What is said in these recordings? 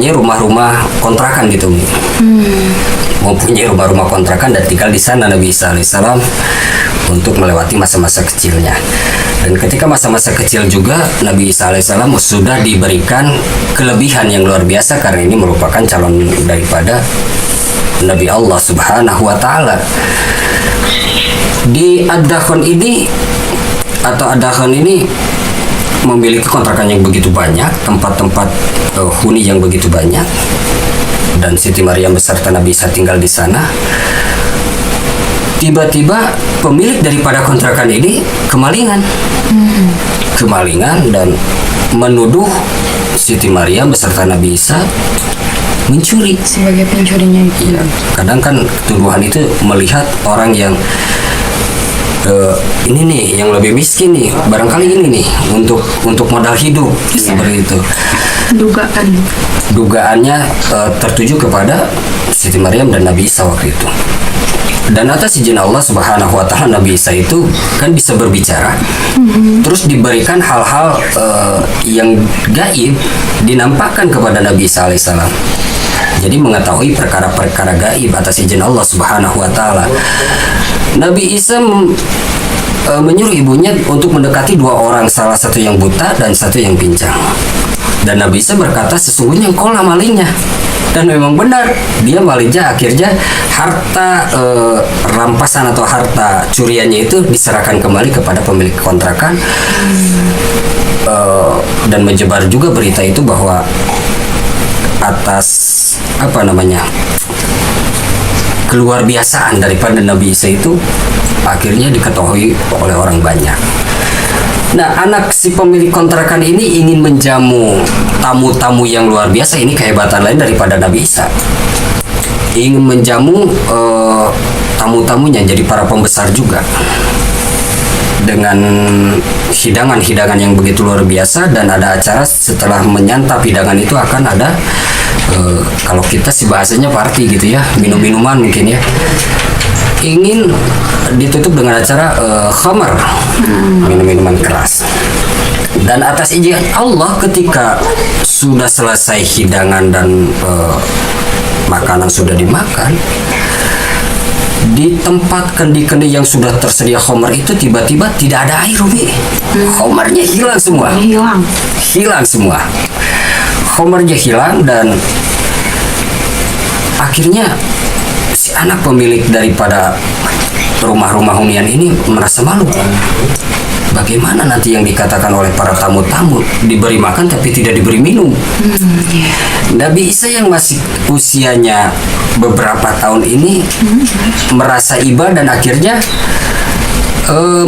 mempunyai rumah-rumah kontrakan gitu, mempunyai rumah-rumah kontrakan dan tinggal di sana Nabi Isa alaihissalam untuk melewati masa-masa kecilnya. Dan ketika masa-masa kecil juga Nabi Isa alaihissalam sudah diberikan kelebihan yang luar biasa karena ini merupakan calon daripada Nabi Allah Subhanahu wa Ta'ala. Di Ad-Dakhon ini atau Ad-Dakhon ini memiliki kontrakan yang begitu banyak, tempat-tempat huni yang begitu banyak, dan Siti Maryam beserta Nabi Isa tinggal di sana. Tiba-tiba pemilik daripada kontrakan ini kemalingan, dan menuduh Siti Maryam beserta Nabi Isa mencuri sebagai pencurinya itu. Iya, kadang kan tuduhan itu melihat orang yang ini nih yang lebih miskin nih, barangkali ini nih untuk modal hidup, seperti itu. Dugaannya tertuju kepada Siti Maryam dan Nabi Isa waktu itu. Dan atas izin Allah Subhanahu wa Ta'ala, Nabi Isa itu kan bisa berbicara, terus diberikan hal-hal yang gaib dinampakkan kepada Nabi Isa alaihissalam. Jadi mengetahui perkara-perkara gaib atas izin Allah Subhanahu wa Ta'ala. Nabi Isa menyuruh ibunya untuk mendekati dua orang, salah satu yang buta dan satu yang pincang. Dan Nabi Isa berkata, sesungguhnya engkau lah malingnya. Dan memang benar, dia malingnya. Akhirnya harta rampasan atau harta curiannya itu diserahkan kembali kepada pemilik kontrakan. Dan menyebar juga berita itu bahwa atas keluar biasaan daripada Nabi Isa itu akhirnya diketahui oleh orang banyak. Nah, anak si pemilik kontrakan ini ingin menjamu tamu-tamu yang luar biasa. Ini kehebatan lain daripada Nabi Isa. Ingin menjamu tamu-tamunya, jadi para pembesar juga, dengan hidangan-hidangan yang begitu luar biasa. Dan ada acara setelah menyantap hidangan itu akan ada kalau kita sih bahasanya party gitu ya, minum-minuman mungkin ya. Ingin ditutup dengan acara khamar, minum-minuman keras. Dan atas izin Allah, ketika sudah selesai hidangan dan makanan sudah dimakan, di tempat kendi-kendi yang sudah tersedia khamar itu tiba-tiba tidak ada air, Umi. Khamarnya hilang semua. Hilang semua. Khamarnya hilang, dan akhirnya si anak pemilik daripada rumah-rumah hunian ini merasa malu. Bagaimana nanti yang dikatakan oleh para tamu-tamu, diberi makan tapi tidak diberi minum? Nabi Isa yang masih usianya beberapa tahun ini merasa iba, dan akhirnya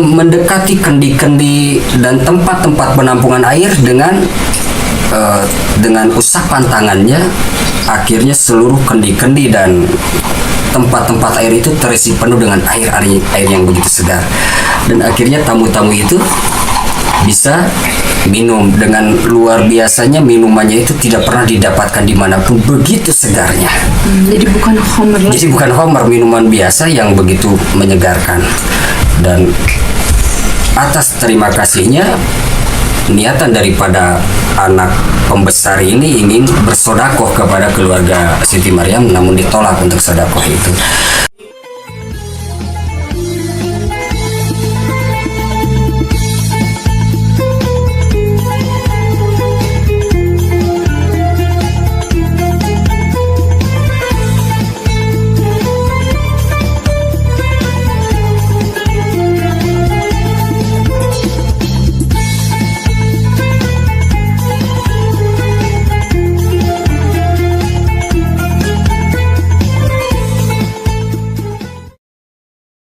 mendekati kendi-kendi dan tempat-tempat penampungan air dengan usapan tangannya. Akhirnya seluruh kendi-kendi dan tempat-tempat air itu terisi penuh dengan air yang begitu segar. Dan akhirnya tamu-tamu itu bisa minum dengan luar biasanya. Minumannya itu tidak pernah didapatkan dimanapun, begitu segarnya. Jadi bukan khamar. Jadi bukan khamar, minuman biasa yang begitu menyegarkan. Dan atas terima kasihnya, niatan daripada anak pembesar ini ingin bersodakoh kepada keluarga Siti Maryam, namun ditolak untuk sodakoh itu.